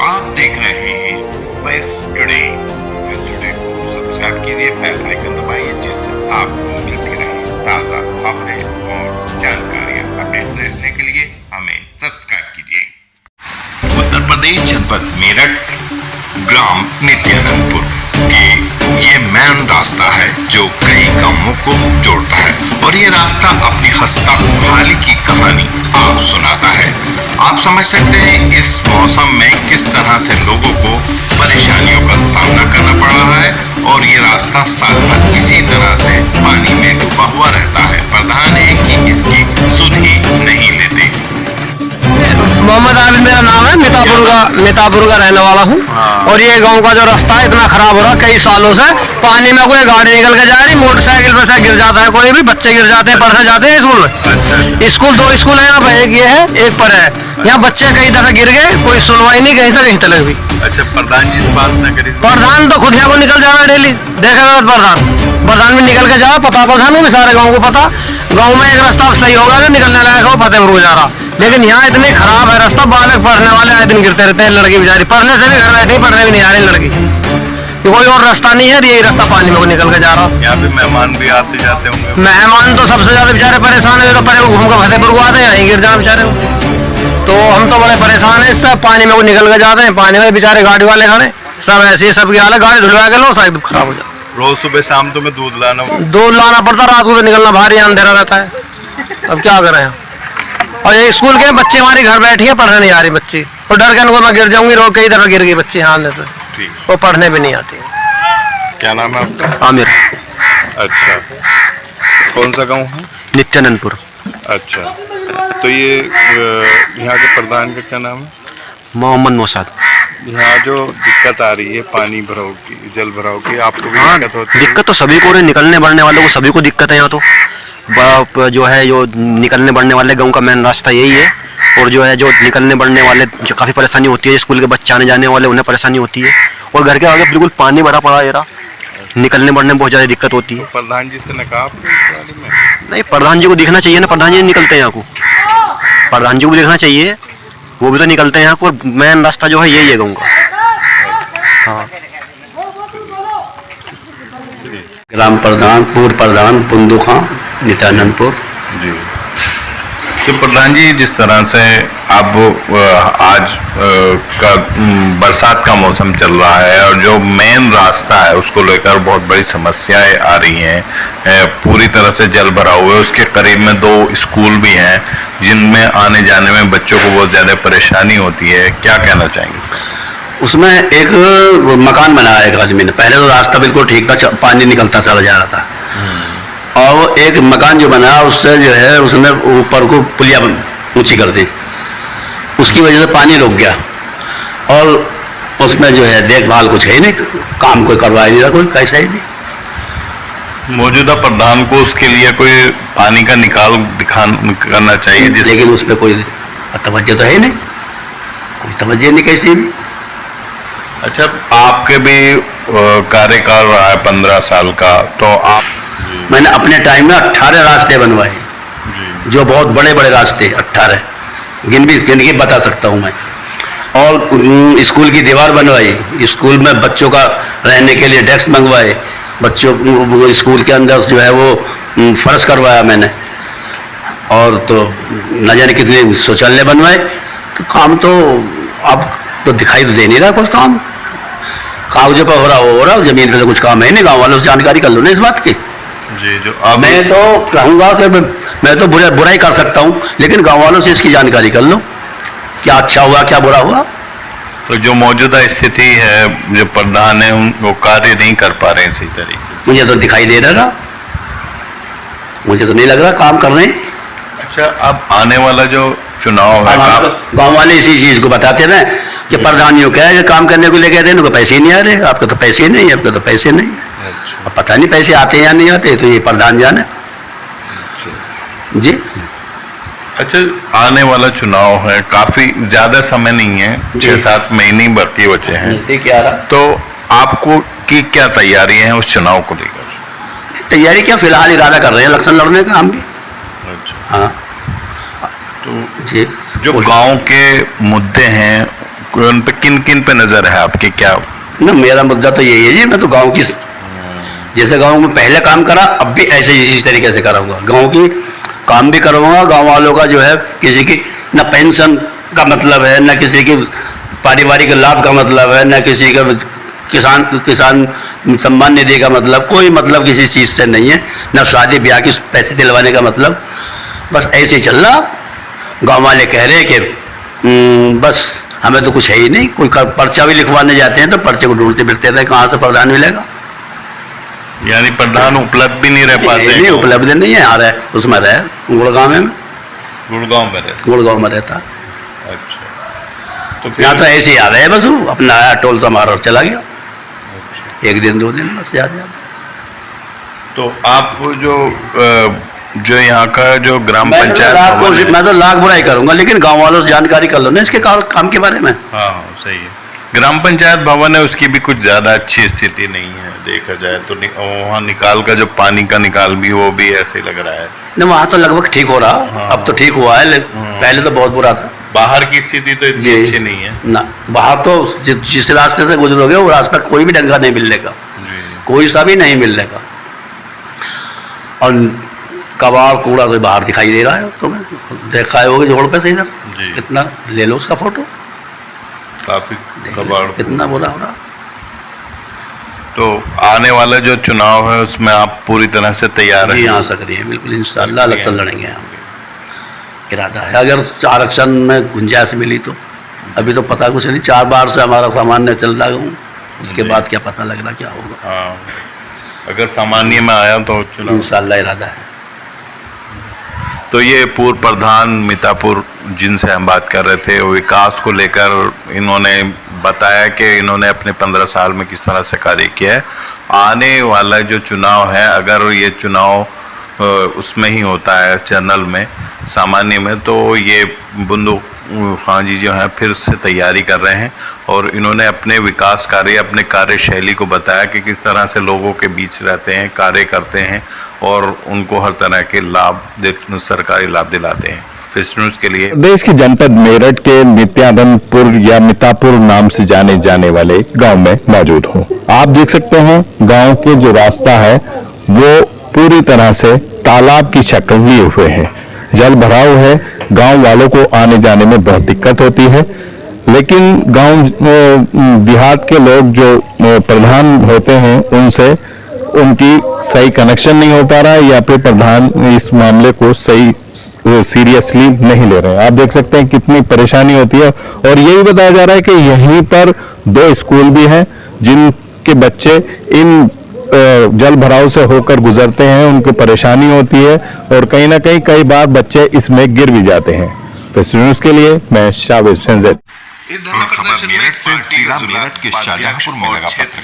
आप देख रहे हैं फेस टुडे। फेस टुडे को सब्सक्राइब कीजिए, बेल आइकन दबाइए, जिससे आपको मिलती रहे ताज़ा खबरें और जानकारियां। अपडेट रहने के लिए हमें सब्सक्राइब कीजिए। उत्तर प्रदेश जनपद मेरठ ग्राम नित्यानंदपुर के ये मेन रास्ता है जो कई गांवों को जोड़ता है और ये रास्ता अपनी खस्ता खुशहाली की कहानी आप सुनाता है। आप समझ सकते हैं इस मौसम में किस तरह से लोगों को परेशानियों का सामना करना पड़ रहा है और ये रास्ता साल भर इसी तरह से पानी में डूबा हुआ रहता है। प्रधान है कि इसकी सुध ही नहीं लेते। मोहम्मद आबिद मेरा नाम है, मितापुर का रहने वाला हूँ। और ये गांव का जो रास्ता है इतना खराब हो रहा कई सालों से। पानी में कोई गाड़ी निकल के जा रही, मोटरसाइकिल पे से गिर जाता है, कोई भी बच्चे गिर जाते हैं, पढ़ने जाते हैं स्कूल में। स्कूल दो स्कूल है यहाँ पे, एक ये है एक पर है। यहाँ बच्चे कई दफे गिर गए, कोई सुनवाई नहीं, कहीं से कहीं तक भी। अच्छा, प्रधान जी से बात न करी? प्रधान तो खुद यहाँ को निकल जा रहा है डेली, देखेगा प्रधान भी निकल के जा रहा, पता प्रधान को सारे गाँव को पता। गाँव में एक रास्ता सही होगा जो निकलने लायक हो, फतेहपुर को जा रहा, लेकिन यहाँ इतनी खराब है रास्ता। बालक पढ़ने वाले आए दिन गिरते रहते हैं, लड़की बेचारी पढ़ने से भी घर बैठी, पढ़ने भी नहीं आ रही लड़की। कोई और रास्ता नहीं है, यही रास्ता पानी में निकल के जा रहा। यहाँ पे मेहमान भी आते जाते होंगे? मेहमान तो सबसे ज्यादा बेचारे परेशान है, तो पहले घूम कर फतेहपुर को आते हैं, यहीं गिर जाए बेचारे। तो हम तो बड़े परेशान है इससे, पानी में निकल के जाते हैं, पानी में बेचारे गाड़ी वाले खड़े सब ऐसे सबकी हालत, गाड़ी धुलवा के लो साइड खराब हो जाए। रोज सुबह शाम तो मैं दूध लाना पड़ता, रात को तो निकलना भारी अंधेरा रहता है, अब क्या करें। और ये स्कूल के बच्चे हमारी घर बैठी है, पढ़ने नहीं आ रही बच्ची, और डर के उनको मैं गिर जाऊंगी, रोड कई दफा गिर गई बच्ची हाथ से, वो पढ़ने भी नहीं आती। क्या नाम है आपका? आमिर। अच्छा, कौन सा गांव है? नित्यानंदपुर। अच्छा, तो ये यहाँ के प्रधान का क्या नाम है? मोहम्मद मौसाद। यहाँ जो दिक्कत आ रही है पानी भराव की, जल भराव की, आपको भी दिक्कत होती है? दिक्कत तो सभी को, निकलने बढ़ने वालों को सभी को दिक्कत है। यहाँ तो जो है जो निकलने बढ़ने वाले गांव का मेन रास्ता यही है, और जो है जो निकलने बढ़ने वाले जो काफ़ी परेशानी होती है, स्कूल के बच्चे आने जाने वाले उन्हें परेशानी होती है, और घर के आगे बिल्कुल पानी भरा पड़ा है, निकलने बढ़ने में बहुत ज़्यादा दिक्कत होती है। तो प्रधान जी से न कहा आपने इस बारे में? नहीं, प्रधान जी को दिखना चाहिए ना, प्रधान जी निकलते हैं यहाँ को, प्रधान जी को देखना चाहिए, वो भी तो निकलते हैं यहाँ को, और मेन रास्ता जो है यही है गाँव का। हाँ। ग्राम प्रधान, पूर्व प्रधान पुंदू खां, नित्यानंदपुर जी। तो प्रधान जी, जिस तरह से अब आज का बरसात का मौसम चल रहा है और जो मेन रास्ता है उसको लेकर बहुत बड़ी समस्याएं आ रही हैं, पूरी तरह से जल भरा हुआ है, उसके करीब में 2 स्कूल भी हैं जिनमें आने जाने में बच्चों को बहुत ज़्यादा परेशानी होती है, क्या कहना चाहेंगे? उसमें एक मकान बनाया एक आदमी ने, पहले तो रास्ता बिल्कुल ठीक था, पानी निकलता चला जा रहा था, और वो एक मकान जो बनाया उससे जो है उसने ऊपर को पुलिया ऊंची कर दी, उसकी वजह से पानी रुक गया, और उसमें जो है देखभाल कुछ है ही नहीं, काम कोई करवा ही नहीं रहा, कोई कैसा ही नहीं। मौजूदा प्रधान को उसके लिए कोई पानी का निकाल करना चाहिए, लेकिन उस पर कोई तवज्जो तो है नहीं, कोई तवज्जो नहीं कैसी भी। अच्छा, आपके भी कार्यकाल रहा है 15 साल का, तो आप? मैंने अपने टाइम में 18 रास्ते बनवाए, जो बहुत बड़े बड़े रास्ते, 18 गिन के बता सकता हूँ मैं। और स्कूल की दीवार बनवाई, स्कूल में बच्चों का रहने के लिए डेस्क मंगवाए, बच्चों को स्कूल के अंदर जो है वो फर्श करवाया मैंने, और तो न जाने कितने शौचालय बनवाए। तो काम तो अब तो दिखाई तो दे नहीं रहा कुछ काम, कागजों पर हो रहा, जमीन पे तो कुछ काम है नहीं। गाँव वालों से जानकारी कर लो ना इस बात की। जी, जो मैं तो कहूँगा कि मैं तो बुराई कर सकता हूँ, लेकिन गाँव वालों से इसकी जानकारी कर लो, क्या अच्छा हुआ क्या बुरा हुआ। तो जो मौजूदा स्थिति है, जो प्रधान है वो कार्य नहीं कर पा रहे हैं सही तरीके? मुझे तो दिखाई दे रहा, मुझे तो नहीं लग रहा काम कर रहे हैं। अच्छा, अब आने वाला जो चुनाव है, गाँव वाले इसी चीज को बताते हैं कि प्रधानियों क्या है, काम करने को लेकर देने को पैसे ही नहीं आ रहे, आपके तो पैसे ही नहीं, आपके तो पैसे नहीं। अब पता नहीं पैसे आते हैं या नहीं आते, तो ये प्रधान जाने। जी। अच्छा, आने वाला चुनाव है, काफी ज्यादा समय नहीं है, 6-7 महीने बाकी बचे हैं, तो आपको की क्या तैयारी है उस चुनाव को लेकर? तैयारी क्या, फिलहाल इरादा कर रहे हैं इलेक्शन लड़ने का हम भी। अच्छा। हाँ, तो जी, जो गांव के मुद्दे हैं उन पे किन किन पे नजर है आपकी, क्या? ना मेरा मुद्दा तो यही है जी, मैं तो गांव की, जैसे गांव में पहले काम करा अब भी ऐसे इसी तरीके से कराऊंगा। गांव की काम भी करूंगा, गांव वालों का जो है किसी की न पेंशन का मतलब है, न किसी की पारिवारिक लाभ का मतलब है, न किसी का किसान सम्मान निधि का मतलब, कोई मतलब किसी चीज़ से नहीं है, न शादी ब्याह की पैसे दिलवाने का मतलब। बस ऐसे ही चल रहा। गाँव वाले कह रहे कि बस हमें तो कुछ है ही नहीं, कोई पर्चा भी लिखवाने जाते हैं तो पर्चे को ढूंढते फिरते रहे, कहाँ से प्रधान मिलेगा। यानी प्रधान उपलब्ध भी नहीं रह पाते? नहीं, उपलब्ध नहीं है, आ रहा है उसमें रहे गुड़गांव में, गुड़गांव में रहता। अच्छा, तो यहाँ तो ऐसे ही आ रहे हैं, बस वो अपना आया टोल से मारा और चला गया। एक दिन 2 दिन बस याद। तो आप जो यहाँ का जो ग्राम पंचायत भवन है, मैं तो लाख बुराई करूंगा, लेकिन गांव वालों से जानकारी कर लो ना इसके काम के बारे में। हाँ सही है। ग्राम पंचायत भवन है, उसकी भी कुछ ज्यादा अच्छी स्थिति नहीं है देखा जाए तो। वहाँ निकाल का जो पानी का निकाल भी, वो भी ऐसे लग रहा है। नहीं, वहाँ तो लगभग ठीक हो रहा। हाँ। अब तो ठीक हुआ है, पहले तो बहुत बुरा था। बाहर की स्थिति तो इतनी अच्छी नहीं है ना, बाहर तो जिस रास्ते से गुजरोगे वो रास्ता कोई भी ढंग का नहीं मिलने का, कोई सा भी नहीं मिलने का। और कबाड़ कूड़ा कोई बाहर दिखाई दे रहा है, तुम्हें देखा होगा जोड़ पे से इधर कितना, ले लो उसका फोटो, काफी कबाड़, कितना बुरा हो रहा। तो आने वाला जो चुनाव है उसमें आप पूरी तरह से तैयार हैं? आ सकती है बिल्कुल, इंशाल्लाह इलेक्शन लड़ेंगे हम, इरादा है। अगर आरक्षण में गुंजाइश मिली तो, अभी तो पता कुछ नहीं, 4 बार से हमारा सामान्य चल रहा हूँ, उसके बाद क्या पता लगना क्या होगा। हाँ, अगर सामान्य में आया तो चुनाव इंशाल्लाह इरादा है। तो ये पूर्व प्रधान मीतापुर जिनसे हम बात कर रहे थे, विकास को लेकर इन्होंने बताया कि इन्होंने अपने 15 साल में किस तरह से कार्य किया है। आने वाला जो चुनाव है, अगर ये चुनाव उसमें ही होता है चैनल में, सामान्य में, तो ये बुंदू खान जी जो हैं फिर से तैयारी कर रहे हैं। और इन्होंने अपने विकास कार्य, अपने कार्यशैली को बताया कि किस तरह से लोगों के बीच रहते हैं, कार्य करते हैं और उनको हर तरह के लाभ, सरकारी लाभ दिलाते हैं। फिश न्यूज़ के लिए देश की जनपद मेरठ के नित्यानंदपुर या मीतापुर नाम से जाने जाने वाले गांव में मौजूद हूं। आप देख सकते हैं गांव के जो रास्ता है वो पूरी तरह से तालाब की शक्ल लिए हुए है। जल भराव है, गांव वालों को आने जाने में बहुत दिक्कत होती है। लेकिन गांव देहात के लोग जो प्रधान होते हैं उनसे उनकी सही कनेक्शन नहीं हो पा रहा है, या फिर प्रधान इस मामले को सही सीरियसली नहीं ले रहे हैं। आप देख सकते हैं कितनी परेशानी होती है। और यही बताया जा रहा है कि यहीं पर 2 स्कूल भी हैं जिनके बच्चे इन जल भराव से होकर गुजरते हैं, उनको परेशानी होती है और कहीं ना कहीं कई बार बच्चे इसमें गिर भी जाते हैं। तो न्यूज़ के लिए मैं शाहवेज संजय। इस धरना प्रदर्शन में मेरठ से जिला मेरठ के शाहजहांपुर में लगा पत्रकार